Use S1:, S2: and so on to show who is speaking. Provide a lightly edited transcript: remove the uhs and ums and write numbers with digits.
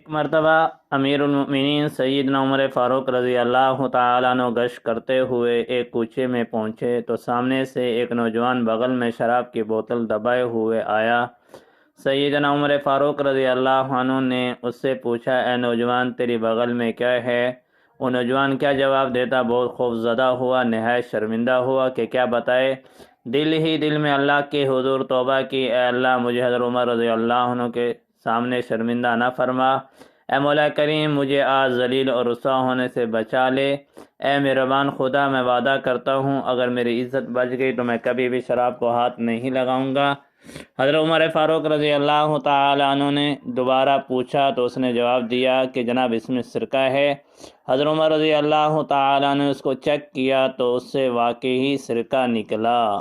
S1: مرتبہ امیر المؤمنین سیدنا عمر فاروق رضی اللہ تعالیٰ عنہ گشت کرتے ہوئے ایک کوچے میں پہنچے تو سامنے سے ایک نوجوان بغل میں شراب کی بوتل دبائے ہوئے آیا۔ سیدنا عمر فاروق رضی اللہ عنہ نے اس سے پوچھا، اے نوجوان، تیری بغل میں کیا ہے؟ وہ نوجوان کیا جواب دیتا؟ بہت خوف زدہ ہوا، نہایت شرمندہ ہوا کہ کیا بتائے۔ دل ہی دل میں اللہ کے حضور توبہ کی، اے اللہ مجھے حضرت عمر رضی اللہ عنہ کے سامنے شرمندہ نہ فرما۔ اے مولا کریم، مجھے آج ذلیل اور رسوا ہونے سے بچا لے۔ اے مہربان خدا، میں وعدہ کرتا ہوں اگر میری عزت بچ گئی تو میں کبھی بھی شراب کو ہاتھ نہیں لگاؤں گا۔ حضرت عمر فاروق رضی اللہ تعالی عنہ نے دوبارہ پوچھا تو اس نے جواب دیا کہ جناب اس میں سرکہ ہے۔ حضرت عمر رضی اللہ تعالی عنہ نے اس کو چیک کیا تو اس سے واقعی سرکہ نکلا۔